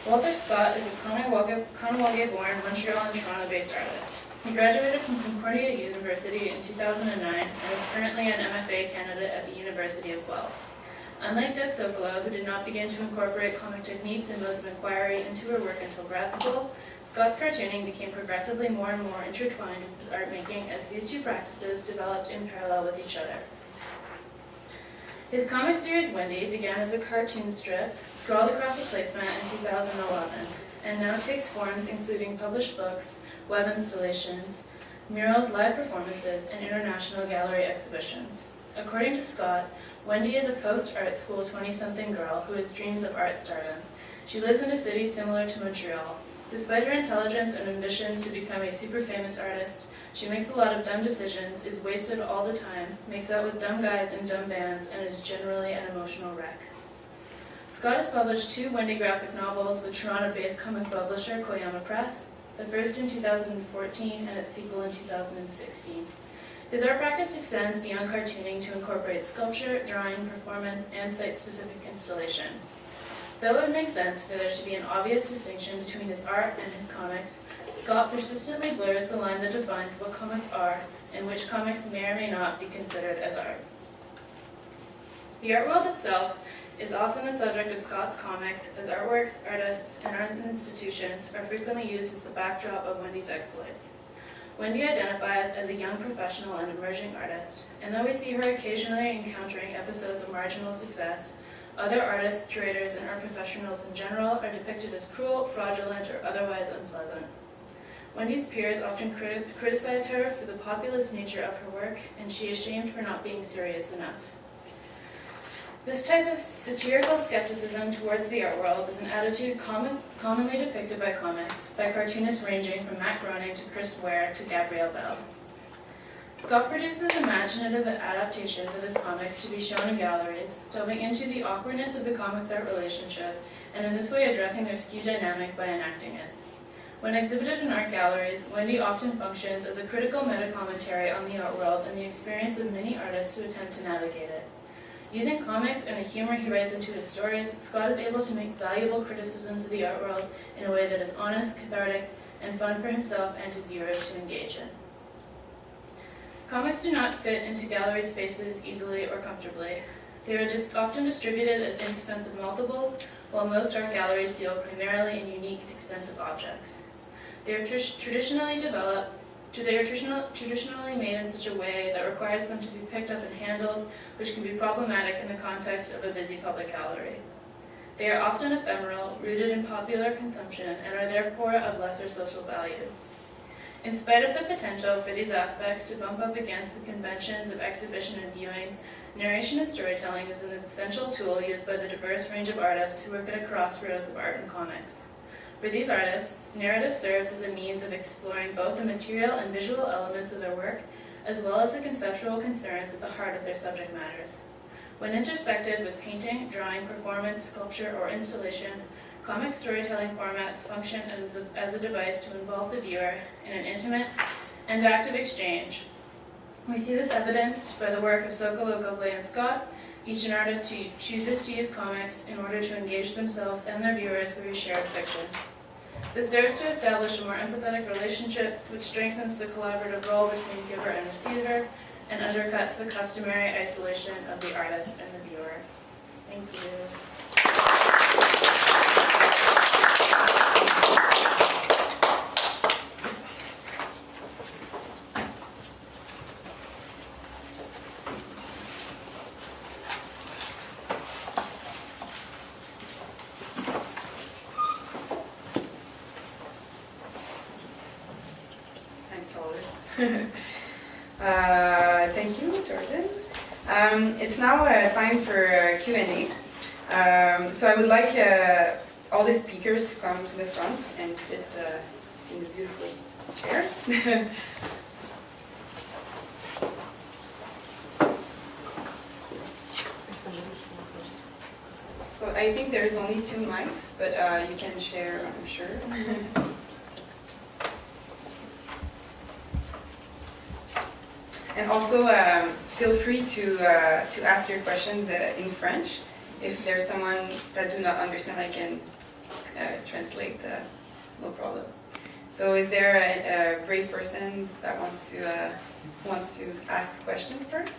Walter Scott is a Concordia-born Montreal and Toronto-based artist. He graduated from Concordia University in 2009 and is currently an MFA candidate at the University of Guelph. Unlike Deb Sokolow, who did not begin to incorporate comic techniques and modes of inquiry into her work until grad school, Scott's cartooning became progressively more and more intertwined with his art making as these two practices developed in parallel with each other. His comic series Wendy began as a cartoon strip scrawled across a placemat in 2011, and now takes forms including published books, web installations, murals, live performances, and international gallery exhibitions. According to Scott, Wendy is a post-art school 20-something girl who has dreams of art stardom. She lives in a city similar to Montreal. Despite her intelligence and ambitions to become a super famous artist, she makes a lot of dumb decisions, is wasted all the time, makes out with dumb guys in dumb bands, and is generally an emotional wreck. Scott has published 2 Wendy graphic novels with Toronto-based comic publisher Koyama Press, the first in 2014 and its sequel in 2016. His art practice extends beyond cartooning to incorporate sculpture, drawing, performance, and site-specific installation. Though it makes sense for there to be an obvious distinction between his art and his comics, Scott persistently blurs the line that defines what comics are and which comics may or may not be considered as art. The art world itself is often the subject of Scott's comics, as artworks, artists, and art institutions are frequently used as the backdrop of Wendy's exploits. Wendy identifies as a young professional and emerging artist, and though we see her occasionally encountering episodes of marginal success, other artists, curators, and art professionals in general are depicted as cruel, fraudulent, or otherwise unpleasant. Wendy's peers often criticize her for the populist nature of her work, and she is shamed for not being serious enough. This type of satirical skepticism towards the art world is an attitude commonly depicted by comics, by cartoonists ranging from Matt Groening to Chris Ware to Gabrielle Bell. Scott produces imaginative adaptations of his comics to be shown in galleries, delving into the awkwardness of the comics-art relationship, and in this way addressing their skewed dynamic by enacting it. When exhibited in art galleries, Wendy often functions as a critical meta-commentary on the art world and the experience of many artists who attempt to navigate it. Using comics and the humor he writes into his stories, Scott is able to make valuable criticisms of the art world in a way that is honest, cathartic, and fun for himself and his viewers to engage in. Comics do not fit into gallery spaces easily or comfortably. They are often distributed as inexpensive multiples, while most art galleries deal primarily in unique, expensive objects. They are traditionally made in such a way that requires them to be picked up and handled, which can be problematic in the context of a busy public gallery. They are often ephemeral, rooted in popular consumption, and are therefore of lesser social value. In spite of the potential for these aspects to bump up against the conventions of exhibition and viewing, narration and storytelling is an essential tool used by the diverse range of artists who work at a crossroads of art and comics. For these artists, narrative serves as a means of exploring both the material and visual elements of their work, as well as the conceptual concerns at the heart of their subject matters. When intersected with painting, drawing, performance, sculpture, or installation, comic storytelling formats function as a device to involve the viewer in an intimate and active exchange. We see this evidenced by the work of Sokolow, Goblet, and Scott, each an artist who chooses to use comics in order to engage themselves and their viewers through shared fiction. This serves to establish a more empathetic relationship, which strengthens the collaborative role between giver and receiver, and undercuts the customary isolation of the artist and the viewer. Thank you. Thank you, Jordan. It's now time for Q&A. So I would like all the speakers to come to the front and sit in the beautiful chairs. So I think there's only 2 mics, but you can share, I'm sure. And also, feel free to ask your questions in French. If there's someone that do not understand, I can translate, no problem. So is there a brave person that wants to ask a question first?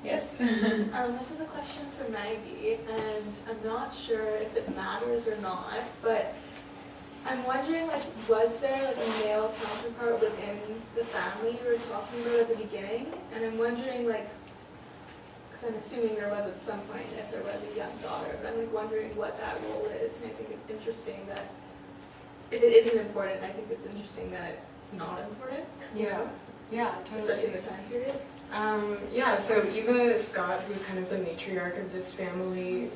Yes? This is a question for Maggie, and I'm not sure if it matters or not, but I'm wondering, was there a male counterpart within the family you were talking about at the beginning? And I'm wondering, because I'm assuming there was at some point if there was a young daughter, but I'm wondering what that role is. And I think it's interesting that if it isn't important, I think it's interesting that it's not important. Yeah, totally. Especially in the time period. So Eva Scott, who's kind of the matriarch of this family,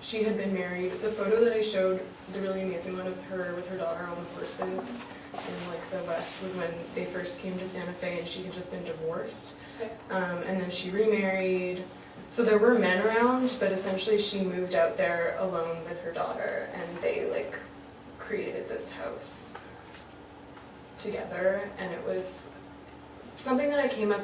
she had been married. The photo that I showed, the really amazing one of her with her daughter on the horses in the West, was when they first came to Santa Fe and she had just been divorced. Okay. And then she remarried. So there were men around, but essentially she moved out there alone with her daughter, and they created this house together, and it was something that came up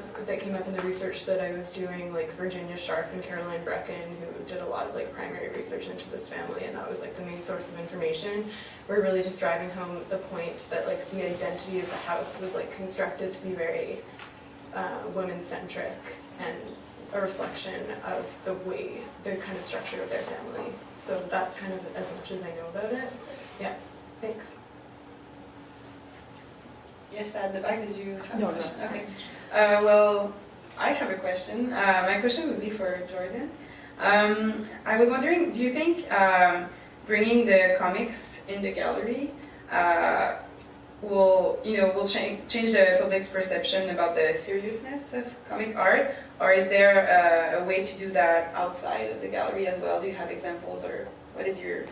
in the research that I was doing, Virginia Scharf and Caroline Brecken, who did a lot of primary research into this family, and that was the main source of information. We're really just driving home the point that the identity of the house was constructed to be very women-centric and a reflection of the kind of structure of their family. So that's kind of as much as I know about it. Yeah, thanks. Yes, at the back, did you have a question? No. Okay. Well, I have a question. My question would be for Jordan. I was wondering, do you think bringing the comics in the gallery will change the public's perception about the seriousness of comic art, or is there a way to do that outside of the gallery as well? Do you have examples, or what is your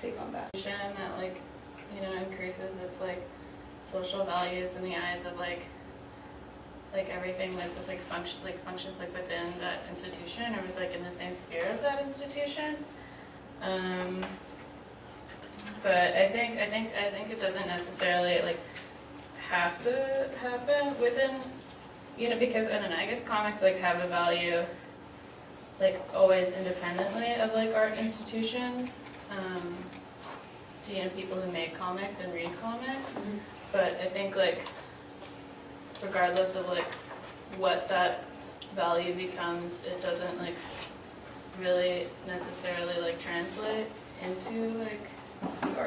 take on that? That increases its social values in the eyes of everything this functions within that institution or in the same sphere of that institution. But I think it doesn't necessarily have to happen within because I don't know, I guess comics have a value always independently of art institutions. To people who make comics and read comics. Mm-hmm. But I think regardless of what that value becomes it doesn't like really necessarily like translate into like the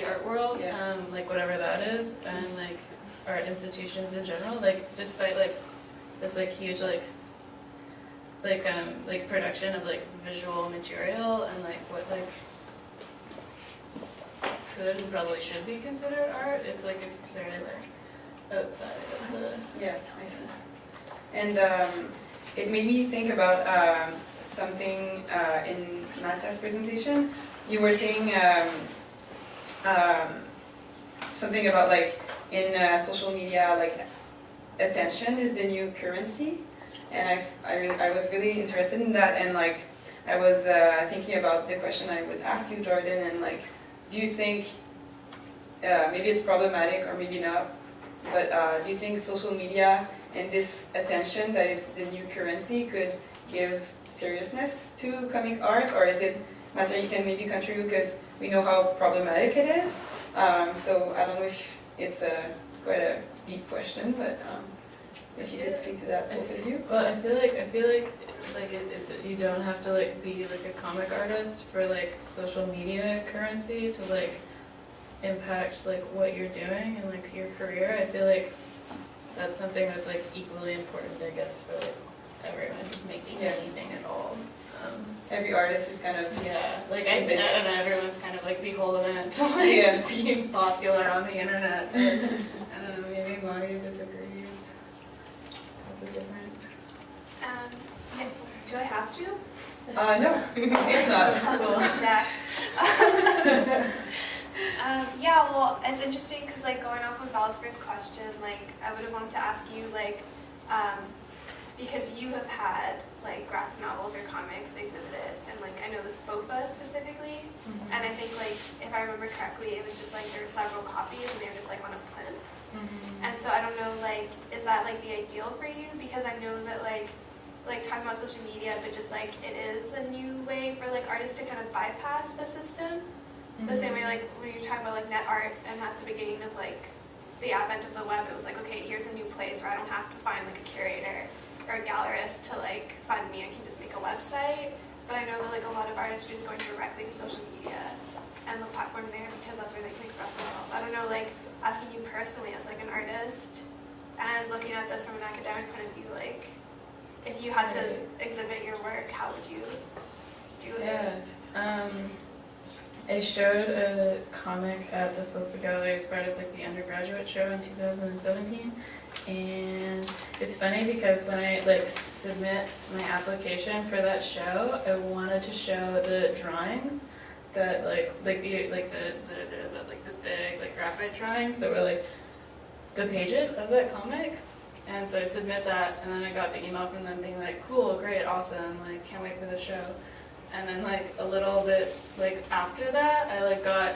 art world, Yeah. like whatever that is, and like art institutions in general, like despite like this like huge like production of like visual material and like what like could and probably should be considered art, it's like it's very like outside of the Yeah, I see. And it made me think about something in Matthia's presentation. You were saying something about like in social media, like attention is the new currency, and I was really interested in that, and like I was thinking about the question I would ask you, Jordan, and like, do you think maybe it's problematic or maybe not, but do you think social media and this attention that is the new currency could give seriousness to comic art, or is it, Mattia, you can maybe contribute because we know how problematic it is. So I don't know if it's quite a deep question, but if you could speak to that, both of you. Well, I feel like it's you don't have to like be like a comic artist for like social media currency to like impact like what you're doing and like your career. I feel like that's something that's like equally important, I guess, for like everyone who's making anything at all. Every artist is kind of like I don't know, everyone's kind of like beholden to like being popular on the internet. But, I don't know, maybe Maggie disagrees. That's a different. Do I have to? No, it's not. Jack. Yeah, well, it's interesting because, like, going off of Val's first question, like, I would have wanted to ask you, like, because you have had, like, graphic novels or comics exhibited, and, like, I know this FOFA specifically, and I think, like, if I remember correctly, it was just, like, there were several copies, and they were just, like, on a plinth. And so I don't know, like, is that, like, the ideal for you? Because I know that, like, talking about social media, but just, like, it is a new way for, like, artists to kind of bypass the system. The same way, like, when you're talking about, like, net art, and at the beginning of, like, the advent of the web, it was like, okay, here's a new place where I don't have to find, like, a curator or a gallerist to, like, fund me. I can just make a website. But I know that, like, a lot of artists are just going directly to social media and the platform there because that's where they can express themselves. So I don't know, like, asking you personally as, like, an artist and looking at this from an academic point of view, like, if you had to exhibit your work, how would you do it? I showed a comic at the FOFA Gallery as part of like the Undergraduate show in 2017, and it's funny because when I like submit my application for that show, I wanted to show the drawings that like this big like graphite drawings that were like the pages of that comic. And so I submit that, and then I got the email from them being like, cool, great, awesome, like can't wait for the show. And then like a little bit like after that, I like got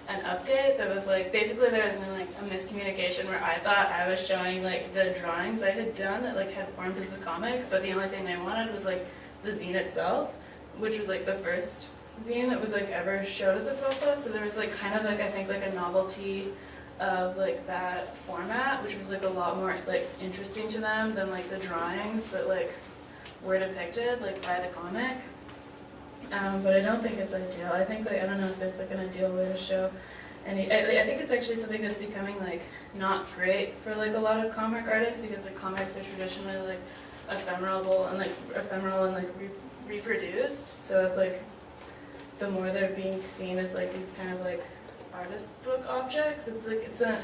an update that was like, basically there was like a miscommunication where I thought I was showing like the drawings I had done that like had formed of the comic, but the only thing they wanted was like the zine itself, which was like the first zine that was like ever showed at the FOFA. So there was like kind of like, I think like a novelty of like that format, which was like a lot more like interesting to them than like the drawings that like were depicted like by the comic. But I don't think it's ideal. I think like I don't know if it's like an ideal way to show any. I think it's actually something that's becoming like not great for like a lot of comic artists because like comics are traditionally like ephemeral and reproduced. So it's like the more they're being seen as like these kind of like artist book objects, it's like it's not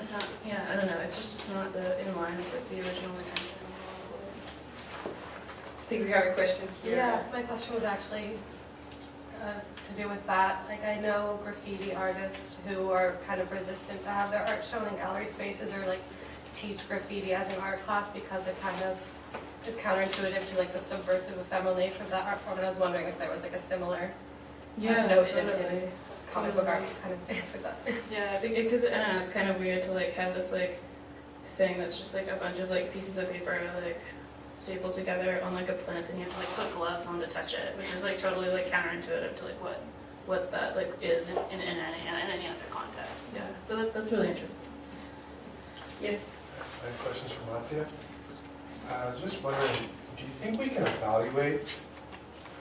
yeah, I don't know. It's not in line with like, the original intention. I think we have a question here. Yeah, my question was actually to do with that. Like I know graffiti artists who are kind of resistant to have their art shown in gallery spaces or like teach graffiti as an art class because it kind of is counterintuitive to like the subversive ephemeral nature of that art form. And I was wondering if there was like a similar notion in comic book art to kind of answer that. Yeah, I think because I don't know, it's kind of weird to like have this like thing that's just like a bunch of like pieces of paper like stapled together on like a plinth, and you have to like put gloves on to touch it, which is like totally like counterintuitive to like what that like is in any other context. Yeah, so that's really interesting. Yes. I have questions for Mattia. I was just wondering, do you think we can evaluate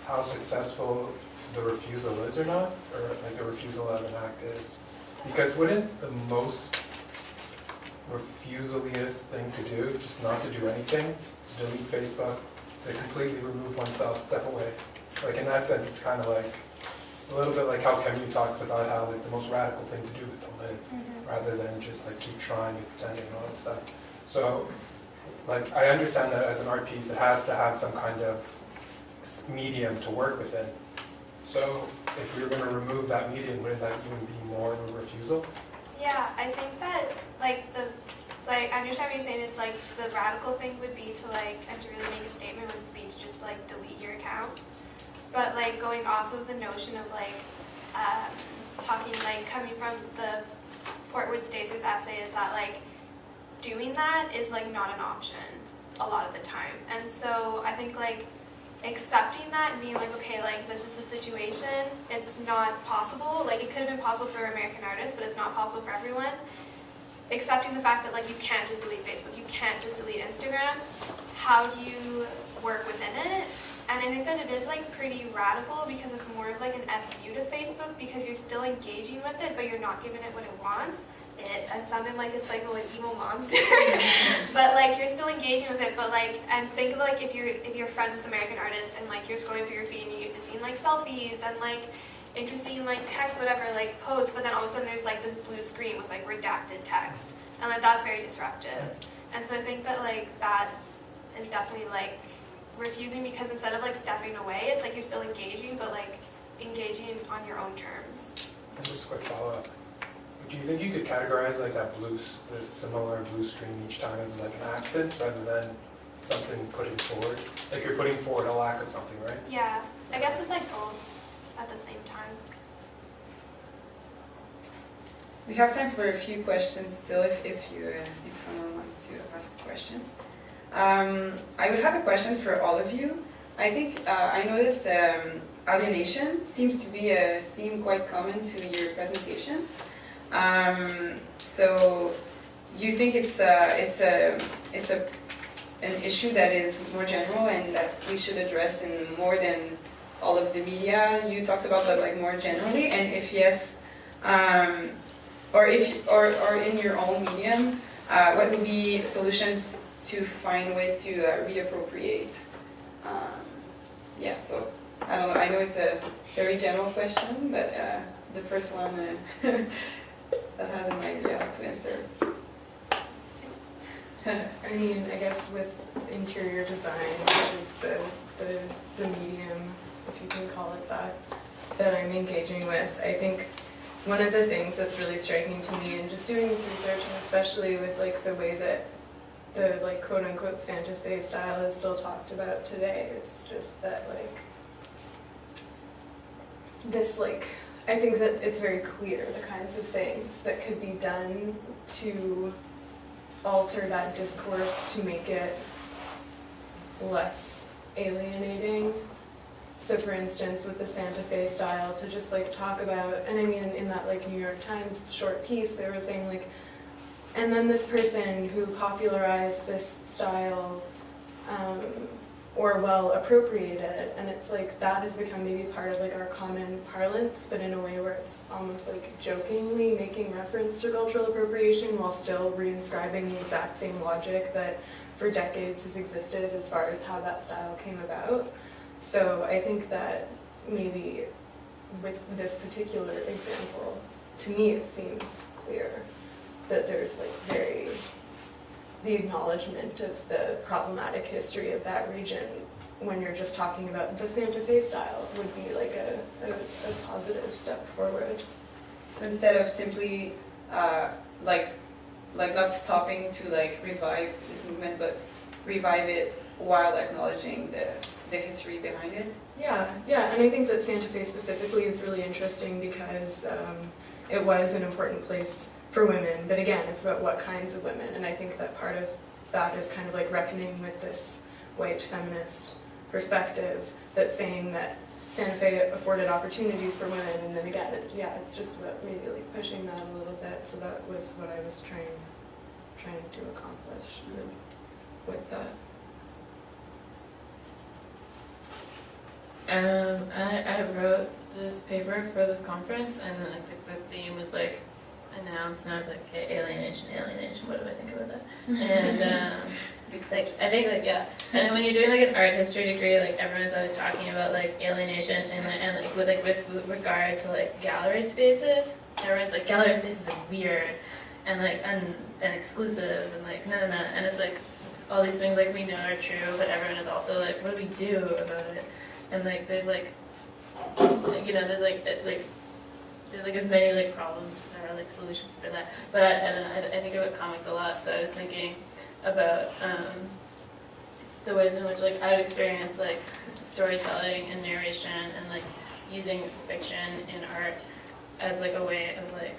how successful the refusal is or not? Or like the refusal as an act is? Because wouldn't the most refusaliest thing to do just not to do anything, to delete Facebook, to completely remove oneself, step away? Like in that sense, it's kind of like a little bit like how Camus talks about how like the most radical thing to do is to live, rather than just like keep trying and pretending and all that stuff. So, like I understand that as an art piece, it has to have some kind of medium to work within. So, if we were going to remove that medium, wouldn't that even be more of a refusal? Yeah, I think that I understand what you're saying. It's like the radical thing would be to and to really make a statement would be to just delete your accounts. But going off of the notion of talking coming from the Portwood Stacer's essay is that doing that is not an option a lot of the time. And so I think accepting that and being okay, this is the situation, it's not possible. It could have been possible for American artists, but it's not possible for everyone. Accepting the fact that you can't just delete Facebook, you can't just delete Instagram. How do you work within it? And I think that it is pretty radical because it's more of an FU to Facebook because you're still engaging with it, but you're not giving it what it wants. I'm sounding like it's an evil monster, but you're still engaging with it. But and think of if you're friends with American artists and you're scrolling through your feed and you're used to seeing selfies and interesting text, whatever, posts, but then all of a sudden there's this blue screen with redacted text, and that's very disruptive. And so I think that that is definitely refusing because instead of stepping away, it's you're still engaging, but engaging on your own terms. And just a quick follow-up. Do you think you could categorize this similar blue screen each time as an accent rather than something putting forward? You're putting forward a lack of something, right? Yeah, I guess it's both at the same time. We have time for a few questions still if someone wants to ask a question. I would have a question for all of you. I think I noticed alienation seems to be a theme quite common to your presentations. So, do you think it's an issue that is more general and that we should address in more than all of the media? You talked about that more generally, and if yes, or in your own medium, what would be solutions to find ways to reappropriate? Yeah, so I don't know. I know it's a very general question, but the first one that has an idea how to answer. I mean, I guess with interior design, which is the medium, if you can call it that I'm engaging with, I think one of the things that's really striking to me in just doing this research, and especially with the way that the quote-unquote Santa Fe style is still talked about today, is just that this I think that it's very clear the kinds of things that could be done to alter that discourse to make it less alienating. So for instance, with the Santa Fe style, to just talk about, and I mean in that New York Times short piece, they were saying and then this person who popularized this style or appropriated, and it's that has become maybe part of our common parlance, but in a way where it's almost jokingly making reference to cultural appropriation while still reinscribing the exact same logic that for decades has existed as far as how that style came about. So I think that maybe with this particular example, to me it seems clear that there's the acknowledgement of the problematic history of that region when you're just talking about the Santa Fe style would be a positive step forward. So instead of simply not stopping to revive this movement, but revive it while acknowledging the history behind it. Yeah, and I think that Santa Fe specifically is really interesting because it was an important place for women, but again, it's about what kinds of women, and I think that part of that is kind of reckoning with this white feminist perspective that's saying that Santa Fe afforded opportunities for women, and then again, it's just about maybe pushing that a little bit, so that was what I was trying to accomplish with that. I wrote this paper for this conference, and then the theme was like announced, and I was like, okay, alienation, what do I think about that? And it's like, I think like, yeah, and when you're doing like an art history degree, like everyone's always talking about like alienation, and like with regard to like gallery spaces, everyone's like, gallery spaces are weird, and like, and exclusive, and like, no, and it's like, all these things like we know are true, but everyone is also like, what do we do about it? And like, there's like, you know, there's like as many like problems as there are like solutions for that. But I think about comics a lot, so I was thinking about the ways in which like I've experienced like storytelling and narration and like using fiction in art as like a way of like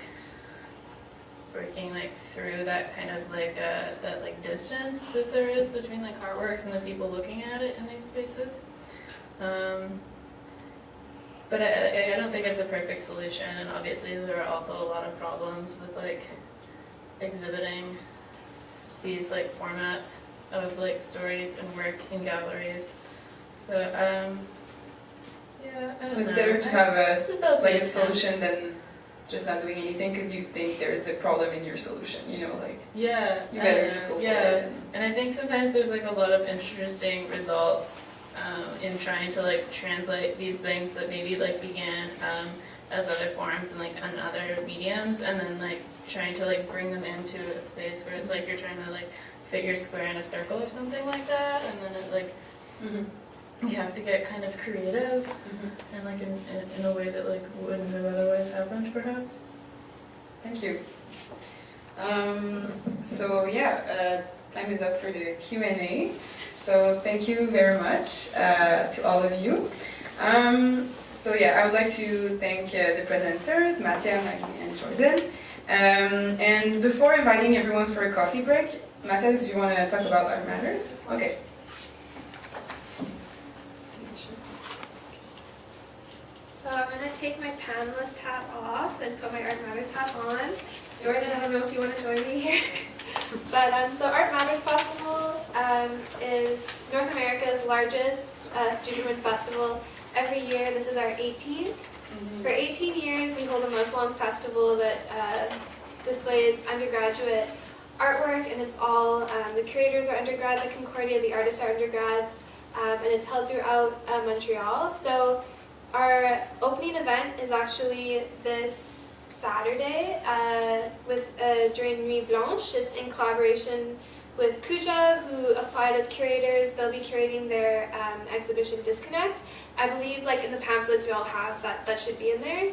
breaking like through that kind of like that like distance that there is between like artworks and the people looking at it in these spaces. But I don't think it's a perfect solution, and obviously there are also a lot of problems with like exhibiting these like formats of like stories and works in galleries. So yeah, I don't know. It's better to have a solution than than just not doing anything because you think there's a problem in your solution, you know, like yeah, you better just go for it. And I think sometimes there's like a lot of interesting results in trying to like translate these things that maybe like began as other forms and like on other mediums, and then like trying to like bring them into a space where it's like you're trying to like fit your square in a circle or something like that, and then it like you have to get kind of creative and like in a way that like wouldn't have otherwise happened perhaps. Thank you. So yeah, time is up for the Q&A. So thank you very much to all of you. So yeah, I would like to thank the presenters, Mattia, Maggie, and Jordan. And before inviting everyone for a coffee break, Mattia, do you want to talk about Art Matters? Okay. So I'm going to take my panelist hat off and put my Art Matters hat on. Jordan, I don't know if you want to join me here. But so Art Matters Festival is North America's largest student-run festival. Every year, this is our 18th. For 18 years, we hold a month-long festival that displays undergraduate artwork, and it's all, the curators are undergrads at Concordia, the artists are undergrads, and it's held throughout Montreal. So our opening event is actually this Saturday during Nuit Blanche. It's in collaboration with Kuja, who applied as curators. They'll be curating their exhibition Disconnect. I believe like in the pamphlets we all have that should be in there.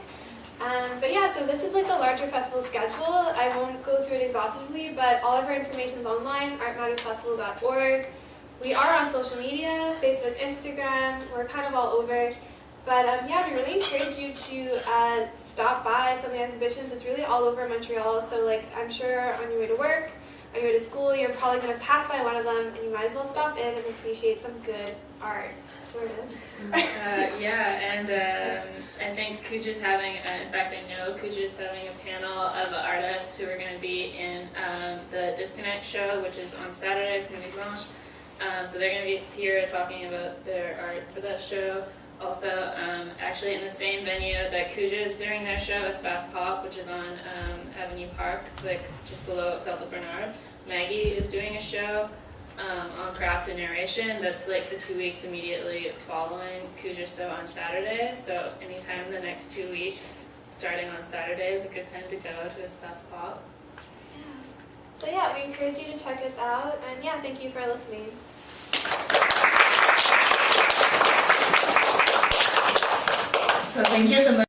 But yeah, so this is like the larger festival schedule. I won't go through it exhaustively, but all of our information is online, artmattersfestival.org. We are on social media, Facebook, Instagram, we're kind of all over. But yeah, we really encourage you to stop by some of the exhibitions. It's really all over Montreal, so like I'm sure on your way to work, on your way to school, you're probably going to pass by one of them, and you might as well stop in and appreciate some good art. Jordan? Yeah, and I think Kuja's having, in fact I know Kuja's having a panel of artists who are going to be in the Disconnect show, which is on Saturday for Nuit Blanche. So they're going to be here talking about their art for that show. Also, actually in the same venue that Kuja is doing their show, Espace Pop, which is on Avenue Park, like just below South of Bernard, Maggie is doing a show on craft and narration. That's like the 2 weeks immediately following Kuja's show on Saturday. So anytime in the next 2 weeks, starting on Saturday, is a good time to go to Espace Pop. Yeah. So yeah, we encourage you to check us out, and yeah, thank you for listening. So thank you so much.